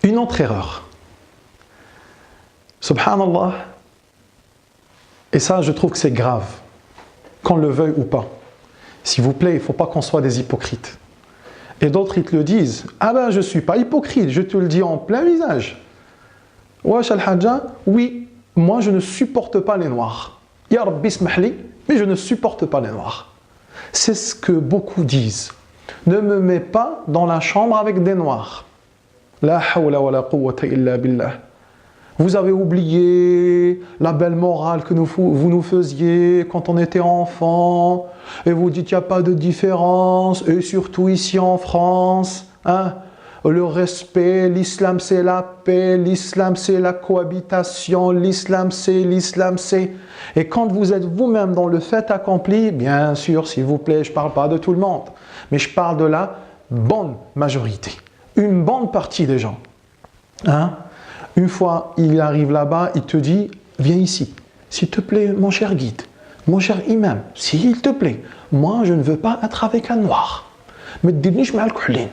Une autre erreur. Subhanallah. Et ça, je trouve que c'est grave, qu'on le veuille ou pas. S'il vous plaît, il ne faut pas qu'on soit des hypocrites. Et d'autres, ils te le disent. Ah ben, je ne suis pas hypocrite, je te le dis en plein visage. Wesh al-Hajja, oui, moi je ne supporte pas les noirs. Ya Rabbi smahli, mais je ne supporte pas les noirs. C'est ce que beaucoup disent. Ne me mets pas dans la chambre avec des noirs. La hawla wa la quwwata illa billah. Vous avez oublié la belle morale que vous nous faisiez quand on était enfant. Et vous dites qu'il n'y a pas de différence. Et surtout ici en France. Hein, le respect, l'islam c'est la paix, l'islam c'est la cohabitation, l'islam c'est... Et quand vous êtes vous-même dans le fait accompli, bien sûr, s'il vous plaît, je ne parle pas de tout le monde. Mais je parle de la bonne majorité. Une bonne partie des gens. Hein? Une fois, il arrive là-bas, il te dit, viens ici. S'il te plaît, mon cher guide, mon cher imam, s'il te plaît, moi je ne veux pas être avec un noir. Mais dis-je mal kuhlin.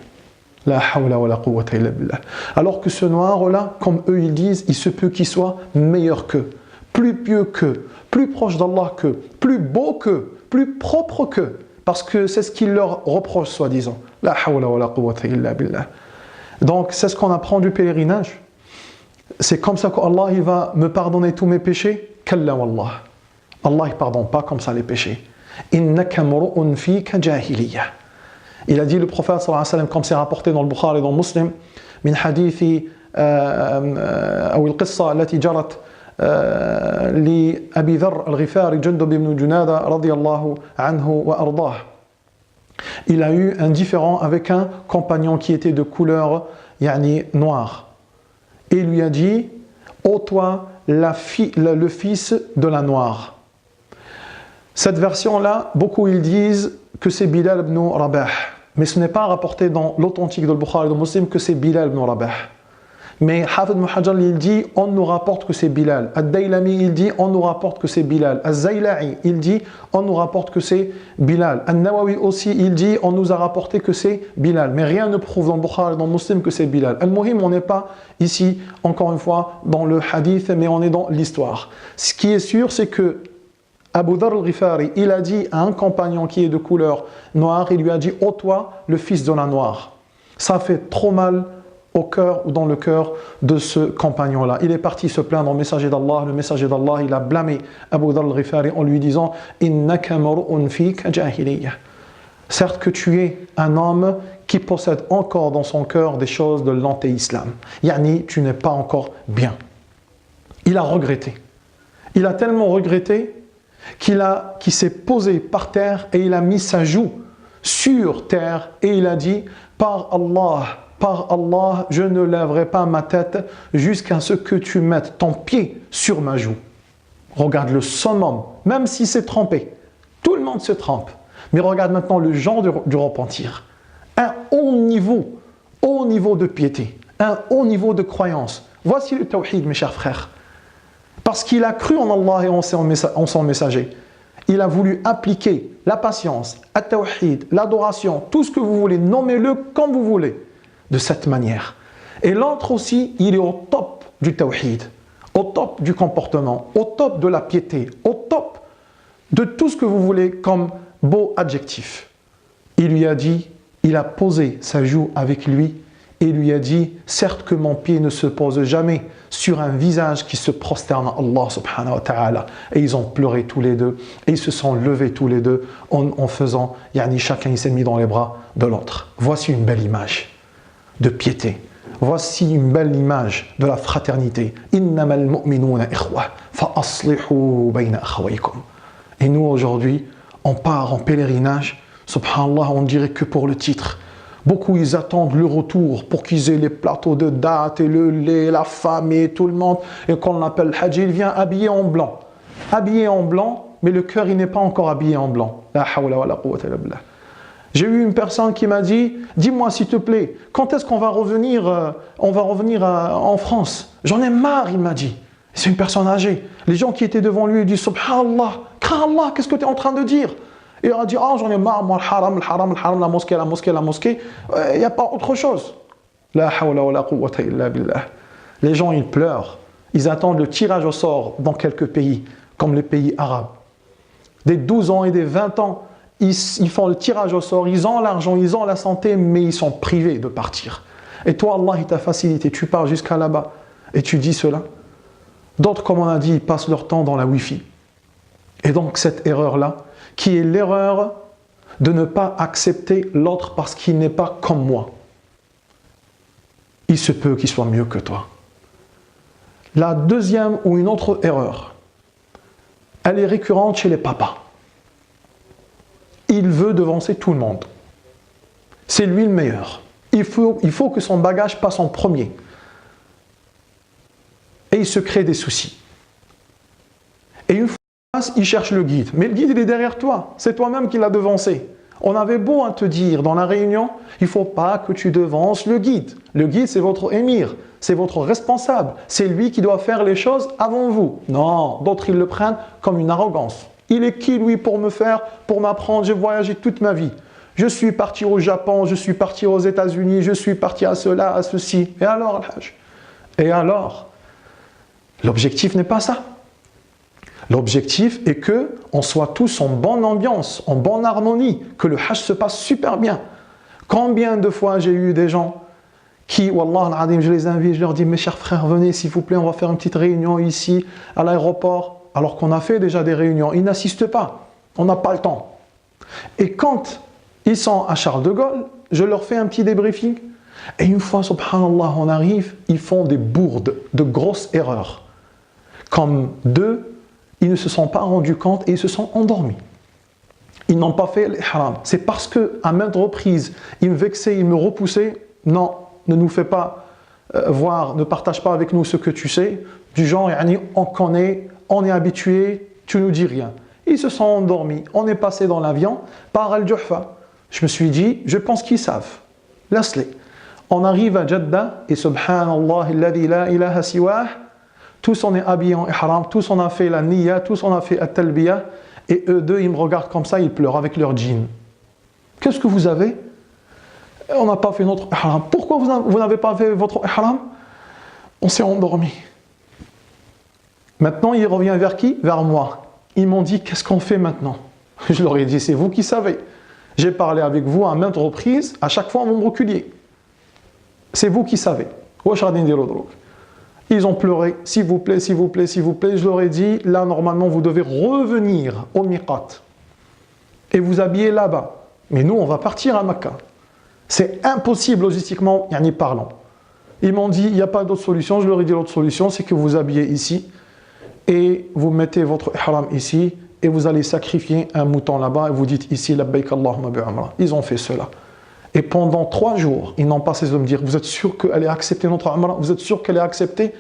La hawla wa la quwwata illa billah. Alors que ce noir-là, comme eux ils disent, il se peut qu'il soit meilleur qu'eux, plus pieux qu'eux, plus proche d'Allah qu'eux, plus beau qu'eux, plus propre qu'eux. Parce que c'est ce qu'ils leur reprochent, soi-disant. La hawla wa la quwwata illa billah. Donc c'est ce qu'on apprend du pèlerinage. C'est comme ça qu'Allah il va me pardonner tous mes péchés. Kalla wallah. Allah ne pardonne pas comme ça les péchés. Innaka mru'un fika jahiliya. Il a dit le prophète sallallahu alayhi wa sallam, comme c'est rapporté dans le Bukhari et dans le Muslim, min hadithi أو القصة التي جرت لأبي ذر الغفاري جندب بن جنادة رضي الله عنه وأرضاه. Il a eu un différend avec un compagnon qui était de couleur noire. Et il lui a dit, ô toi, le fils de la noire. Cette version-là, beaucoup ils disent que c'est Bilal ibn Rabah. Mais ce n'est pas rapporté dans l'authentique de Bukhari et de Muslim que c'est Bilal ibn Rabah. Mais Hafid ibn Hajar, il dit, on nous rapporte que c'est Bilal. Ad-Daylami, il dit, on nous rapporte que c'est Bilal. Az-Zayla'i, il dit, on nous rapporte que c'est Bilal. An-Nawawi aussi, il dit, on nous a rapporté que c'est Bilal. Mais rien ne prouve dans Bukhari et dans Muslim que c'est Bilal. Al-Muhim, on n'est pas ici, encore une fois, dans le hadith, mais on est dans l'histoire. Ce qui est sûr, c'est que Abu Dharr al-Ghifari, il a dit à un compagnon qui est de couleur noire, il lui a dit, ô toi, le fils de la noire. Ça fait trop mal au cœur ou dans le cœur de ce compagnon-là. Il est parti se plaindre au messager d'Allah. Le messager d'Allah, il a blâmé Abu Dharr al-Ghifari en lui disant « Innaka mar'un fika jahiliya » Certes que tu es un homme qui possède encore dans son cœur des choses de l'anté-islam. Yani, tu n'es pas encore bien. Il a regretté. Il a tellement regretté qu'il s'est posé par terre et il a mis sa joue sur terre et il a dit « Par Allah, je ne lèverai pas ma tête jusqu'à ce que tu mettes ton pied sur ma joue. » Regarde le summum, même si c'est trempé. Tout le monde se trempe. Mais regarde maintenant le genre du repentir. Un haut niveau de piété, un haut niveau de croyance. Voici le tawhid, mes chers frères. Parce qu'il a cru en Allah et en son messager. Il a voulu appliquer la patience, le tawhid, l'adoration, tout ce que vous voulez, nommez-le comme vous voulez, de cette manière. Et l'autre aussi, il est au top du tawhid, au top du comportement, au top de la piété, au top de tout ce que vous voulez comme beau adjectif. Il lui a dit, il a posé sa joue avec lui et lui a dit, certes que mon pied ne se pose jamais sur un visage qui se prosterne à Allah subhanahu wa ta'ala. Et ils ont pleuré tous les deux et ils se sont levés tous les deux en faisant, chacun il s'est mis dans les bras de l'autre. Voici une belle image de piété. Voici une belle image de la fraternité. Innamal mu'minuna ikhwa fa aslihu bayna akhawaykum. Et nous aujourd'hui, on part en pèlerinage. Subhanallah, on dirait que pour le titre. Beaucoup ils attendent le retour pour qu'ils aient les plateaux de dattes et le lait, la femme et tout le monde. Et quand on appelle Hajj, il vient habillé en blanc. Habillé en blanc, mais le cœur il n'est pas encore habillé en blanc. La hawla wa la quwwata illa billah. J'ai eu une personne qui m'a dit, dis-moi s'il te plaît, quand est-ce qu'on va revenir, en France? J'en ai marre, il m'a dit. C'est une personne âgée. Les gens qui étaient devant lui, ils disent, Subhanallah, crains Allah, qu'est-ce que tu es en train de dire? Et il a dit, j'en ai marre, moi, le haram, la mosquée, il n'y a pas autre chose. La hawla wa la quwwata illa billah. Les gens, ils pleurent. Ils attendent le tirage au sort dans quelques pays, comme les pays arabes. Des 12 ans et des 20 ans, ils font le tirage au sort, ils ont l'argent, ils ont la santé, mais ils sont privés de partir. Et toi, Allah, il t'a facilité, tu pars jusqu'à là-bas et tu dis cela. D'autres, comme on a dit, ils passent leur temps dans la Wi-Fi. Et donc, cette erreur-là, qui est l'erreur de ne pas accepter l'autre parce qu'il n'est pas comme moi. Il se peut qu'il soit mieux que toi. La deuxième ou une autre erreur, elle est récurrente chez les papas. Il veut devancer tout le monde. C'est lui le meilleur. Il faut que son bagage passe en premier. Et il se crée des soucis. Et une fois qu'il passe, il cherche le guide. Mais le guide, il est derrière toi. C'est toi-même qui l'as devancé. On avait beau te dire dans la réunion, il ne faut pas que tu devances le guide. Le guide, c'est votre émir, c'est votre responsable. C'est lui qui doit faire les choses avant vous. Non, d'autres, ils le prennent comme une arrogance. Il est qui, lui, pour m'apprendre? J'ai voyagé toute ma vie. Je suis parti au Japon, je suis parti aux États-Unis, je suis parti à cela, à ceci. Et alors, Al-Hajj? Et alors? L'objectif n'est pas ça. L'objectif est qu'on soit tous en bonne ambiance, en bonne harmonie, que le Hajj se passe super bien. Combien de fois j'ai eu des gens qui, Wallah al-Adim, je les invite, je leur dis, mes chers frères, venez s'il vous plaît, on va faire une petite réunion ici, à l'aéroport, alors qu'on a fait déjà des réunions. Ils n'assistent pas, on n'a pas le temps. Et quand ils sont à Charles de Gaulle, je leur fais un petit débriefing, et une fois, subhanallah, on arrive, ils font des bourdes, de grosses erreurs. Comme deux, ils ne se sont pas rendus compte et ils se sont endormis. Ils n'ont pas fait l'ihram. C'est parce qu'à maintes reprises, ils me vexaient, ils me repoussaient. Non, ne nous fais pas voir, ne partage pas avec nous ce que tu sais. Du genre, on connaît, on est habitué, tu nous dis rien. Ils se sont endormis. On est passé dans l'avion par Al-Juhfa. Je me suis dit, je pense qu'ils savent. Laisse-les. On arrive à Jeddah et subhanallah, alladhi la ilaha siwah. Tous on est habillés en ihram, tous on a fait la niyya, tous on a fait at-talbiya, et eux deux, ils me regardent comme ça, ils pleurent avec leur jean. Qu'est-ce que vous avez? On n'a pas fait notre ihram. Pourquoi vous n'avez pas fait votre ihram? On s'est endormi. Maintenant, il revient vers qui? Vers moi. Ils m'ont dit, qu'est-ce qu'on fait maintenant? Je leur ai dit, c'est vous qui savez. J'ai parlé avec vous à maintes reprises, à chaque fois, vous me reculiez. C'est vous qui savez. Ils ont pleuré, s'il vous plaît, s'il vous plaît, s'il vous plaît. Je leur ai dit, là, normalement, vous devez revenir au miqat et vous habiller là-bas. Mais nous, on va partir à Mecca. C'est impossible, logistiquement, parlant. Ils m'ont dit, il n'y a pas d'autre solution. Je leur ai dit, l'autre solution, c'est que vous habillez ici et vous mettez votre ihram ici et vous allez sacrifier un mouton là-bas et vous dites ici, labbaik Allahumma bi'umrah. Ils ont fait cela. Et pendant 3 jours, ils n'ont pas cessé de me dire, vous êtes sûr qu'elle est acceptée notre Umrah? Vous êtes sûr qu'elle est acceptée?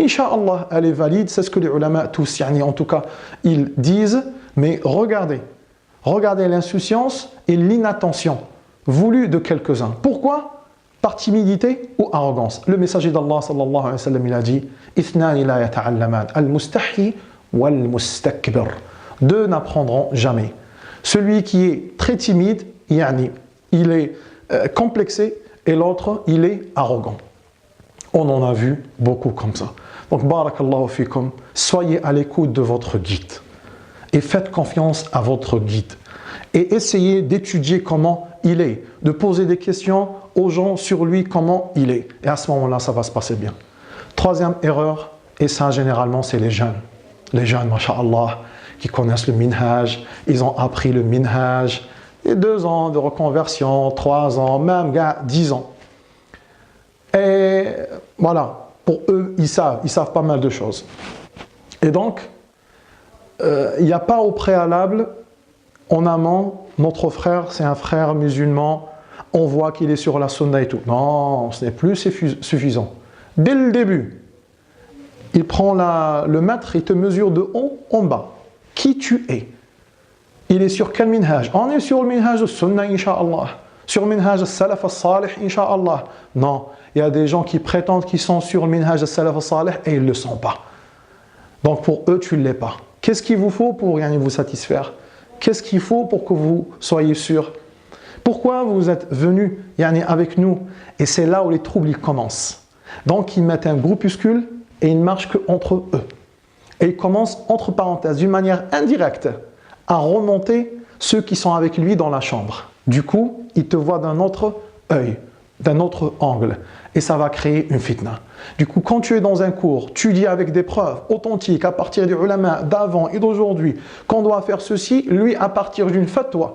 Inch'Allah, elle est valide, c'est ce que les ulama tous, en tout cas, ils disent. Mais regardez l'insouciance et l'inattention voulue de quelques-uns. Pourquoi? Par timidité ou arrogance. Le messager d'Allah, sallallahu alayhi wa sallam, il a dit, Ithnani la yata'allaman, al-mustahi wal-mustakbir. Deux n'apprendront jamais. Celui qui est très timide, il est complexé, et l'autre, il est arrogant. On en a vu beaucoup comme ça. Donc, barakallahu fikum, soyez à l'écoute de votre guide et faites confiance à votre guide. Et essayez d'étudier comment il est, de poser des questions aux gens sur lui, comment il est. Et à ce moment-là, ça va se passer bien. Troisième erreur, et ça généralement, c'est les jeunes. Les jeunes, masha'Allah, qui connaissent le minhaj, ils ont appris le minhaj, et 2 ans de reconversion, 3 ans, même 10 ans. Et voilà, pour eux, ils savent pas mal de choses. Et donc, il n'y a pas au préalable, en amont, notre frère, c'est un frère musulman, on voit qu'il est sur la sunna et tout. Non, ce n'est plus suffisant. Dès le début, il prend le mètre, il te mesure de haut en bas. Qui tu es? Il est sur quel minhaj? On est sur le minhaj de Sunna, Inch'Allah. Sur le minhaj de Salaf al-Salih, Inch'Allah. Non, il y a des gens qui prétendent qu'ils sont sur le minhaj de Salaf al-Salih et ils ne le sont pas. Donc pour eux, tu ne l'es pas. Qu'est-ce qu'il vous faut pour vous satisfaire? Qu'est-ce qu'il faut pour que vous soyez sûr? Pourquoi vous êtes venus avec nous? Et c'est là où les troubles ils commencent. Donc ils mettent un groupuscule et ils ne marchent qu'entre eux. Et ils commencent, entre parenthèses, d'une manière indirecte, à remonter ceux qui sont avec lui dans la chambre. Du coup, ils te voient d'un autre œil, d'un autre angle. Et ça va créer une fitna. Du coup, quand tu es dans un cours, tu dis avec des preuves authentiques, à partir des ulama d'avant et d'aujourd'hui, qu'on doit faire ceci, lui, à partir d'une fatwa,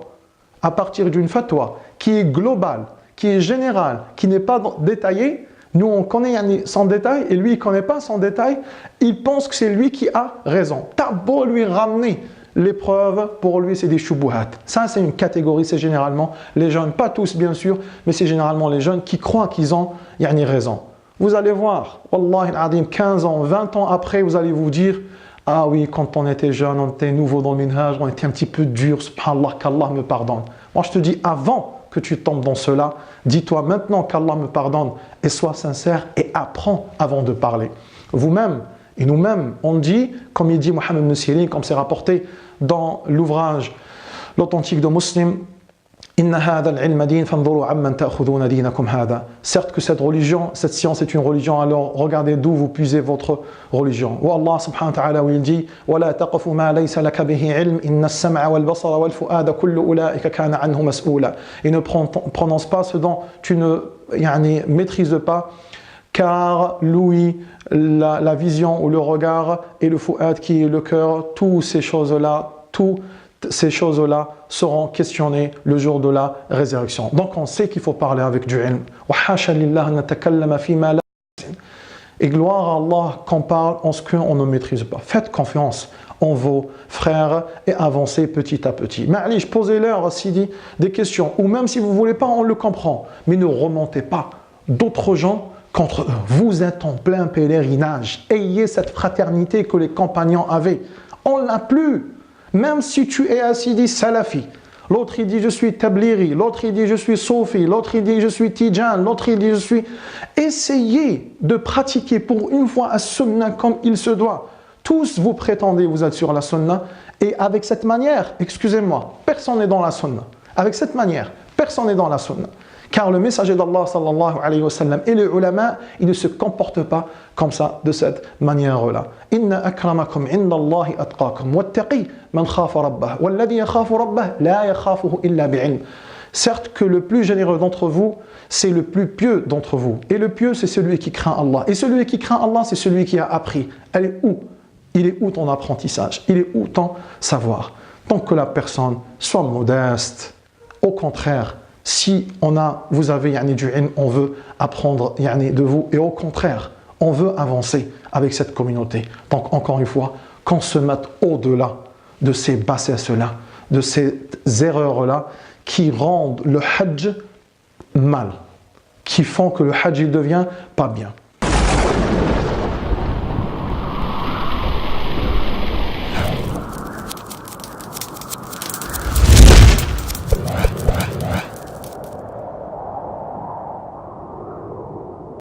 qui est globale, qui est générale, qui n'est pas détaillée, nous on connaît son détail et lui il ne connaît pas son détail, il pense que c'est lui qui a raison. T'as beau lui ramener les preuves, pour lui c'est des shubuhat. Ça c'est une catégorie, c'est généralement les jeunes, pas tous bien sûr, mais c'est généralement les jeunes qui croient qu'ils ont raison. Vous allez voir, Wallahi al-Adim, 15 ans, 20 ans après, vous allez vous dire ah oui, quand on était jeune, on était nouveau dans le minhaj, on était un petit peu dur, subhanallah, qu'Allah me pardonne. Moi je te dis, avant que tu tombes dans cela, dis-toi maintenant qu'Allah me pardonne et sois sincère et apprends avant de parler. Vous-même et nous-mêmes, on dit, comme il dit Mohammed ibn Sirin, comme c'est rapporté dans l'ouvrage l'authentique de Muslim, certes que cette religion, cette science est une religion, alors regardez d'où vous puisez votre religion. Ou Allah subhanahu wa ta'ala où il dit وَلَا تَقَفُ مَا لَيْسَ لَكَ بِهِ عِلْمٍ إِنَّ السَّمْعَ وَالْبَصَرَ وَالْفُؤَادَ كُلُّ أُولَٰئِكَ كَانَ عَنْهُ مَسْئُولًا. Et ne prononce pas ce dont tu ne maîtrises pas, car l'ouïe, la vision ou le regard et le fu'ad qui est le cœur, toutes ces choses-là seront questionnées le jour de la résurrection. Donc on sait qu'il faut parler avec du ilm. Et gloire à Allah qu'on parle en ce qu'on ne maîtrise pas. Faites confiance en vos frères et avancez petit à petit. Mais posez-leur aussi des questions. Ou même si vous ne voulez pas, on le comprend. Mais ne remontez pas d'autres gens contre eux. Vous êtes en plein pèlerinage. Ayez cette fraternité que les compagnons avaient. On ne l'a plus. Même si tu es assidi salafi, l'autre il dit je suis tabliri, l'autre il dit je suis soufi, l'autre il dit je suis tijan, l'autre il dit je suis... Essayez de pratiquer pour une fois la sunna comme il se doit. Tous vous prétendez vous êtes sur la sunna et avec cette manière, excusez-moi, personne n'est dans la sunna. Avec cette manière, personne n'est dans la sunna. Car le messager d'Allah sallallahu alayhi wa sallam et les ulama, ils ne se comportent pas comme ça, de cette manière-là. Inna akramakum inda Allahi atqakum wattaqi man khafa rabbah walladhi yakhafu rabbah la yakhafuhu illa bi'ilm. Certes que le plus généreux d'entre vous, c'est le plus pieux d'entre vous. Et le pieux, c'est celui qui craint Allah. Et celui qui craint Allah, c'est celui qui a appris. Elle est où? Il est où ton apprentissage? Il est où ton savoir? Donc que la personne soit modeste. Au contraire, si vous avez du ilm, on veut apprendre de vous. Et au contraire, on veut avancer avec cette communauté. Donc encore une fois, qu'on se mette au-delà de ces bassesses-là, de ces erreurs-là qui rendent le hajj mal, qui font que le hajj il devient pas bien.